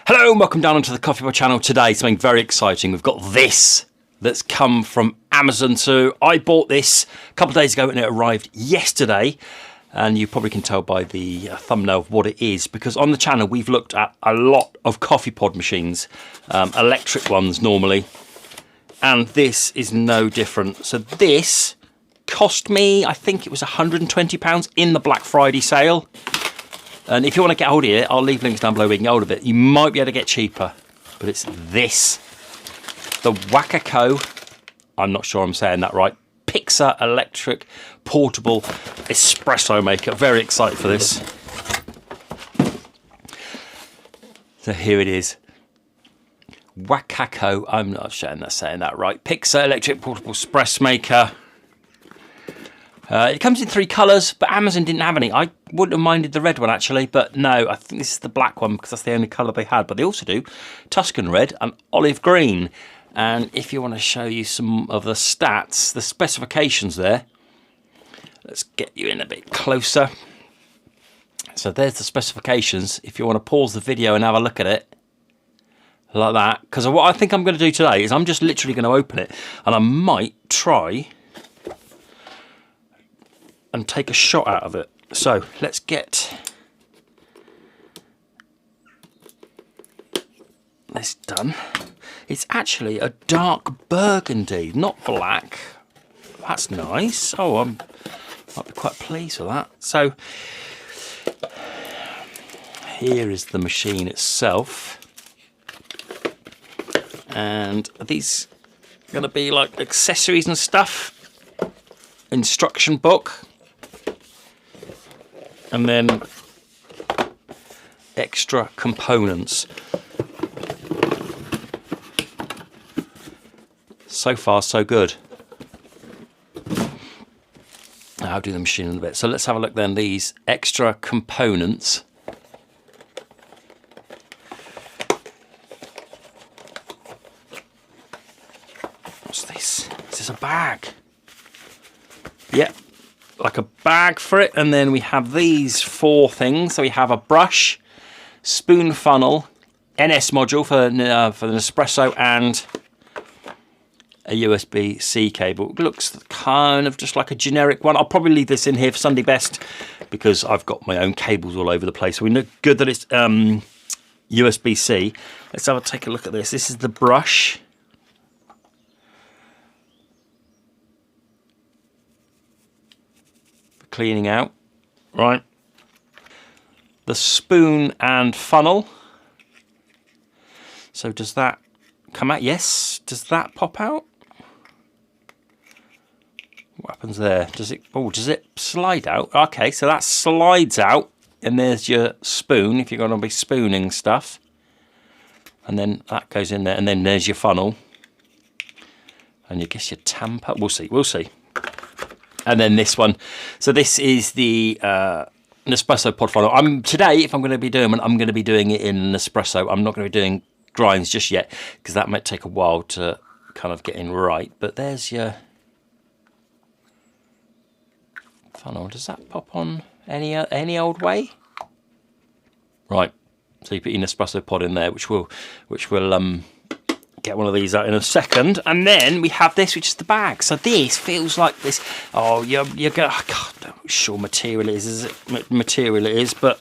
Hello and welcome down onto the Coffee Pod channel. Today, something very exciting. We've got this that's come from Amazon. So I bought this a couple of days ago and it arrived yesterday. And you probably can tell by the thumbnail of what it is, because on the channel we've looked at a lot of coffee pod machines, electric ones normally. And this is no different. So this cost me, I think it was £120 in the Black Friday sale. And if you want to get hold of it, I'll leave links down below where you can get hold of it. You might be able to get cheaper, but it's this. The Wacaco, I'm not sure I'm saying that right, Pixa electric portable espresso maker. Very excited for this. So here it is. Wacaco, I'm not saying that right. Pixa electric portable espresso maker. It comes in 3 colours, but Amazon didn't have any. I wouldn't have minded the red one actually, but no, I think this is the black one because that's the only colour they had. But they also do Tuscan red and olive green. And if you want to show you some of the stats, the specifications there, let's get you in a bit closer. So there's the specifications. If you want to pause the video and have a look at it, like that. Because what I think I'm going to do today is I'm just literally going to open it and I might try and take a shot out of it. So let's get this done. It's actually a dark burgundy, not black. That's nice. Oh, I might be quite pleased with that. So here is the machine itself. And are these going to be like accessories and stuff? Instruction book. And then extra components. So far, so good. I'll do the machine in a bit. So let's have a look then. These extra components. What's this? Is this a bag? Yep. Like a bag for it, and then we have these 4 things. So we have a brush, spoon funnel, NS module for the Espresso, and a USB-C cable. It looks kind of just like a generic one. I'll probably leave this in here for Sunday best because I've got my own cables all over the place. So we know good that it's USB-C. Let's take a look at this. This is the brush. Cleaning out, right? The spoon and funnel. So does that come out? Yes. Does that pop out? What happens there? Does it? Oh, does it slide out? Okay, so that slides out, and there's your spoon if you're going to be spooning stuff, and then that goes in there, and then there's your funnel, and you guess your tamper. We'll see. We'll see. And then this one. So this is the Espresso pod funnel. Today, if I'm going to be doing it, I'm going to be doing it in Espresso. I'm not going to be doing grinds just yet because that might take a while to kind of get in right. But there's your funnel. Does that pop on any old way? Right. So you put your Espresso pod in there, which will get one of these out in a second. And then we have this, which is the bag. So this feels like this. Oh, you're going. Oh, God, I'm not sure material it is it material it is, but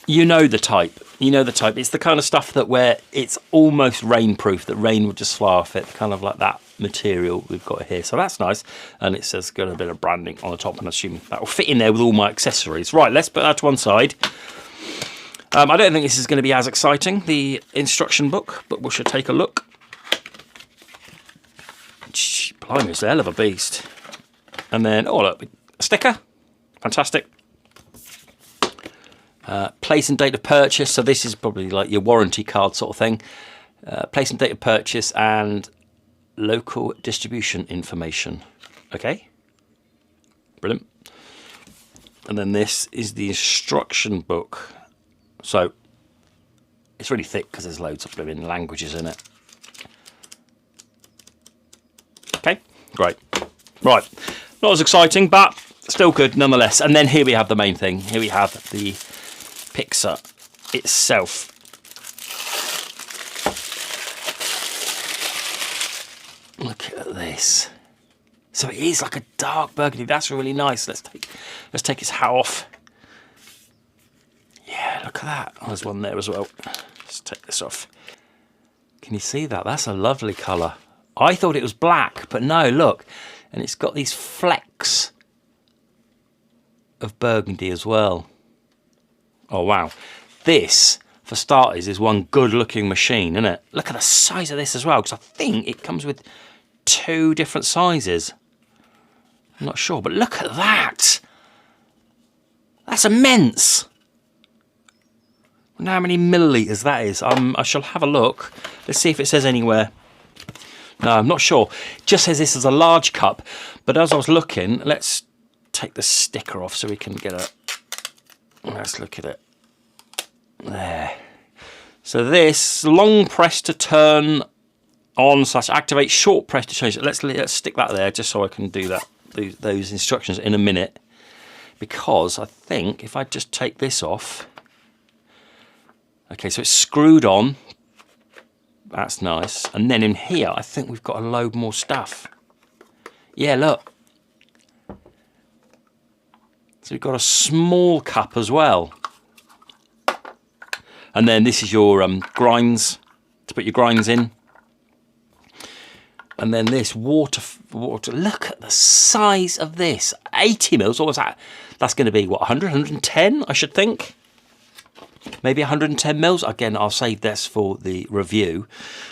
you know the type. You know the type. It's the kind of stuff that where it's almost rainproof, that rain would just fly off it. Kind of like that material we've got here. So that's nice. And it says got a bit of branding on the top, and I assume that will fit in there with all my accessories. Right, let's put that to one side. I don't think this is going to be as exciting, the instruction book, but we should take a look. Blimey, it's a hell of a beast. And then, oh look, a sticker. Fantastic. Place and date of purchase. So this is probably like your warranty card sort of thing. Place and date of purchase and local distribution information. Okay. Brilliant. And then this is the instruction book. So it's really thick because there's loads of blooming languages in it. Okay, great. Right, not as exciting, but still good nonetheless. And then here we have the main thing. Here we have the Pixa itself. Look at this. So it is like a dark burgundy. That's really nice. Let's take his hat off. Yeah, look at that. Oh, there's one there as well. Let's take this off. Can you see that? That's a lovely colour. I thought it was black, but no, look. And it's got these flecks of burgundy as well. Oh, wow. This, for starters, is one good-looking machine, isn't it? Look at the size of this as well, because I think it comes with 2 different sizes. I'm not sure, but look at that. That's immense. I wonder how many millilitres that is. I shall have a look. Let's see if it says anywhere. No, I'm not sure. It just says this is a large cup. But as I was looking, let's take the sticker off so we can get a... Let's look at it. There. So this, long press to turn on / activate, short press to change it. Let's stick that there just so I can do that. Those instructions in a minute, because I think if I just take this off, okay, so it's screwed on, that's nice, and then in here I think we've got a load more stuff. Yeah, look, so we've got a small cup as well, and then this is your grinds, to put your grinds in. And then this water, look at the size of this. 80 mils, what was that? That's going to be, what, 100, 110, I should think? Maybe 110 mils. Again, I'll save this for the review.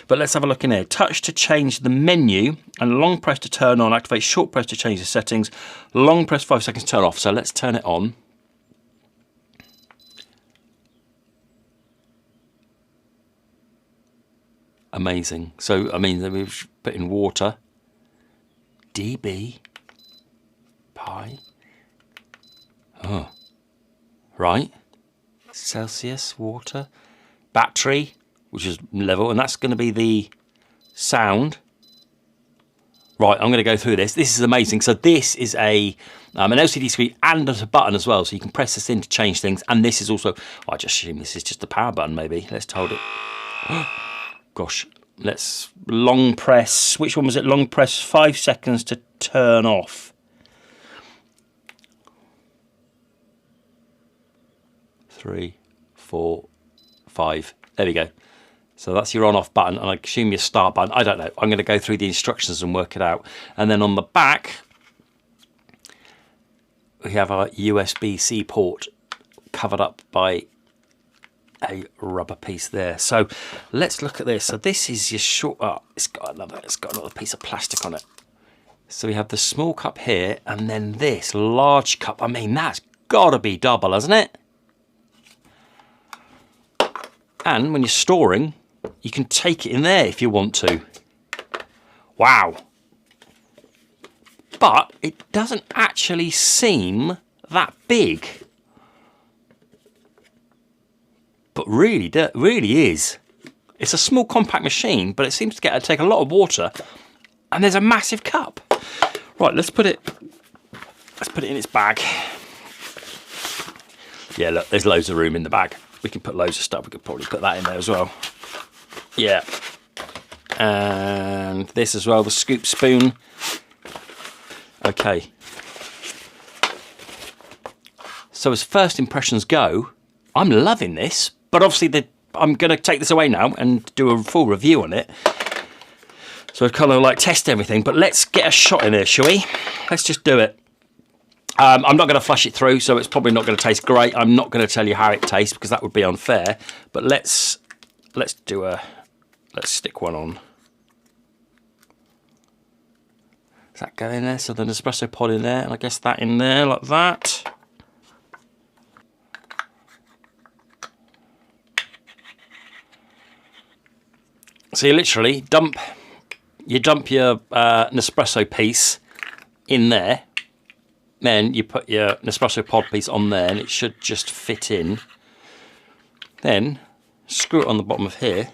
But let's have a look in here. Touch to change the menu, and long press to turn on, activate, short press to change the settings, long press 5 seconds to turn off. So let's turn it on. Amazing. So, I mean, we've put in water, dB, pi, oh, right, Celsius, water, battery, which is level, and that's going to be the sound. Right, I'm going to go through this. This is amazing. So this is an LCD screen and a button as well, so you can press this in to change things. And this is also, I just assume this is just the power button maybe. Let's hold it. Gosh, let's long press. Which one was it? Long press 5 seconds to turn off. 3, 4, 5. There we go. So that's your on-off button, and I assume your start button. I don't know. I'm going to go through the instructions and work it out. And then on the back, we have our USB-C port covered up by a rubber piece there. So let's look at this. So this is your short. Oh, it's got another piece of plastic on it. So we have the small cup here, and then this large cup. I mean, that's got to be double, hasn't it? And when you're storing, you can take it in there if you want to. Wow. But it doesn't actually seem that big. But really is. It's a small compact machine, but it seems to take a lot of water, and there's a massive cup. Right, let's put it in its bag. Yeah, look, there's loads of room in the bag. We can put loads of stuff. We could probably put that in there as well. Yeah. And this as well, the scoop spoon. Okay. So as first impressions go, I'm loving this. But obviously, I'm going to take this away now and do a full review on it. So I kind of like test everything. But let's get a shot in here, shall we? Let's just do it. I'm not going to flush it through, so it's probably not going to taste great. I'm not going to tell you how it tastes because that would be unfair. But let's stick one on. Does that go in there? So the Espresso pod in there, and I guess that in there like that. So you literally dump your Nespresso piece in there. Then you put your Nespresso pod piece on there, and it should just fit in. Then screw it on the bottom of here,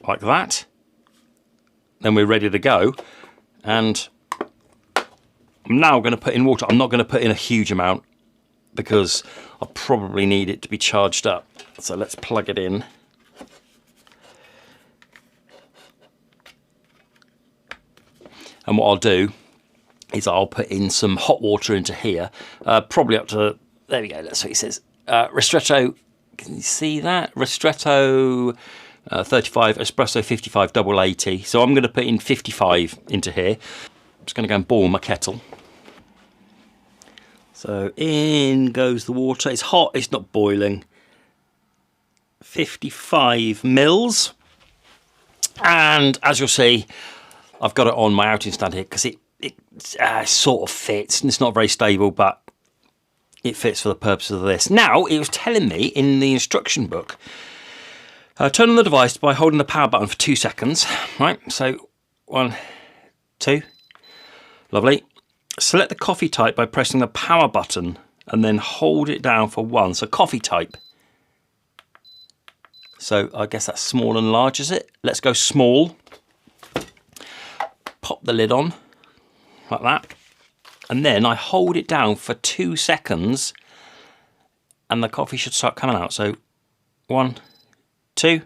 like that. Then we're ready to go. And I'm now going to put in water. I'm not going to put in a huge amount because I probably need it to be charged up. So let's plug it in. And what I'll do is I'll put in some hot water into here, probably up to, there we go, that's what it says. Ristretto, can you see that? Ristretto 35, Espresso 55, double 80. So I'm going to put in 55 into here. I'm just going to go and boil my kettle. So in goes the water. It's hot, it's not boiling. 55 mils. And as you'll see, I've got it on my outing stand here because it sort of fits. And it's not very stable, but it fits for the purpose of this. Now, it was telling me in the instruction book, turn on the device by holding the power button for 2 seconds. Right, so 1, 2, lovely. Select the coffee type by pressing the power button and then hold it down for 1. So coffee type. So I guess that's small and large, is it? Let's go small. Pop the lid on like that. And then I hold it down for 2 seconds and the coffee should start coming out. So 1, 2. You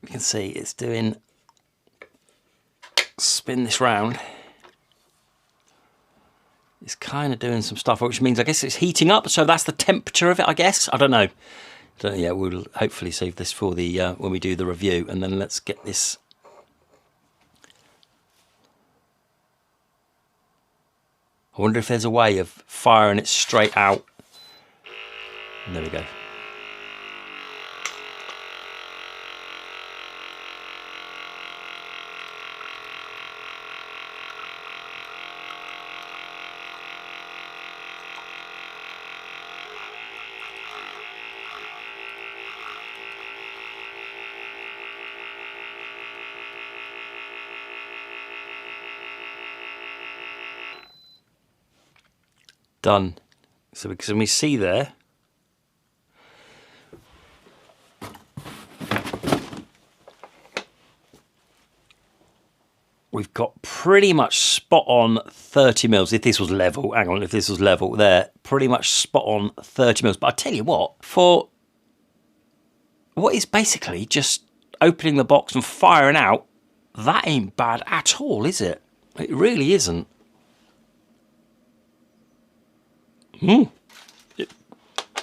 can see it's doing, spin this round. It's kind of doing some stuff, which means I guess it's heating up. So that's the temperature of it, I guess. I don't know. So yeah, we'll hopefully save this for the when we do the review. And then let's get this. I wonder if there's a way of firing it straight out. And there we go. Done. So because we see there, we've got pretty much spot on 30 mils. If this was level, hang on, if this was level there, pretty much spot on 30 mils. But I tell you what, for what is basically just opening the box and firing out, that ain't bad at all, is it? It really isn't.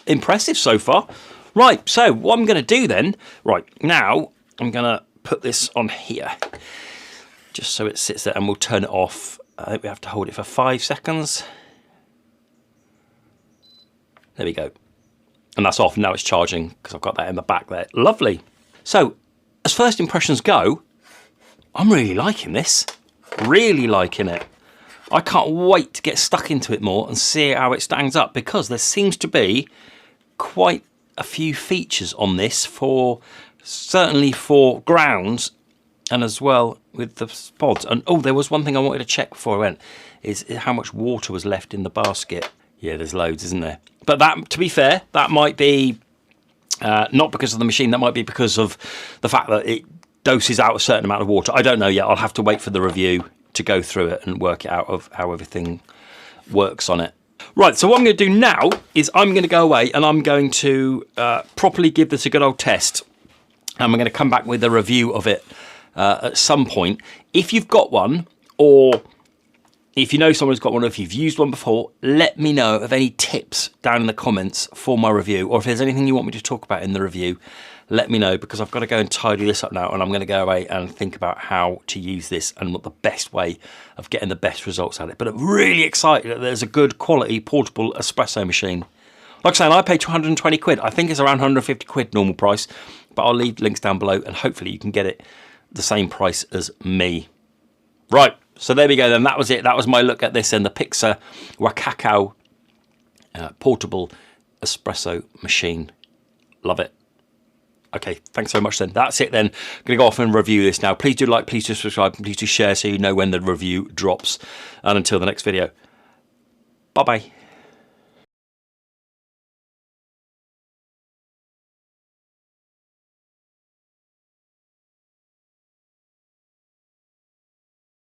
Impressive so far. Right, so what I'm going to do then, right, now I'm going to put this on here, just so it sits there, and we'll turn it off. I think we have to hold it for 5 seconds. There we go. And that's off, now it's charging, because I've got that in the back there. Lovely. So, as first impressions go, I'm really liking this. Really liking it. I can't wait to get stuck into it more and see how it stands up, because there seems to be quite a few features on this, for certainly for grounds and as well with the pods. And oh, there was one thing I wanted to check before I went, is how much water was left in the basket. Yeah, there's loads, isn't there? But that, to be fair, that might be not because of the machine, that might be because of the fact that it doses out a certain amount of water. I don't know yet. I'll have to wait for the review to go through it and work it out of how everything works on it. Right, so what I'm going to do now is I'm going to go away and I'm going to properly give this a good old test. And I'm going to come back with a review of it at some point. If you've got one, or if you know someone who's got one, or if you've used one before, let me know of any tips down in the comments for my review, or if there's anything you want me to talk about in the review, let me know, because I've got to go and tidy this up now, and I'm going to go away and think about how to use this and what the best way of getting the best results out of it. But I'm really excited that there's a good quality portable espresso machine. Like I say, I paid 220 quid. I think it's around 150 quid normal price, but I'll leave links down below, and hopefully you can get it the same price as me. Right, so there we go then. That was it. That was my look at this and the Pixa Wacaco portable espresso machine. Love it. Okay, thanks so much then. That's it then. I'm going to go off and review this now. Please do like, please do subscribe, and please do share so you know when the review drops. And until the next video, bye-bye.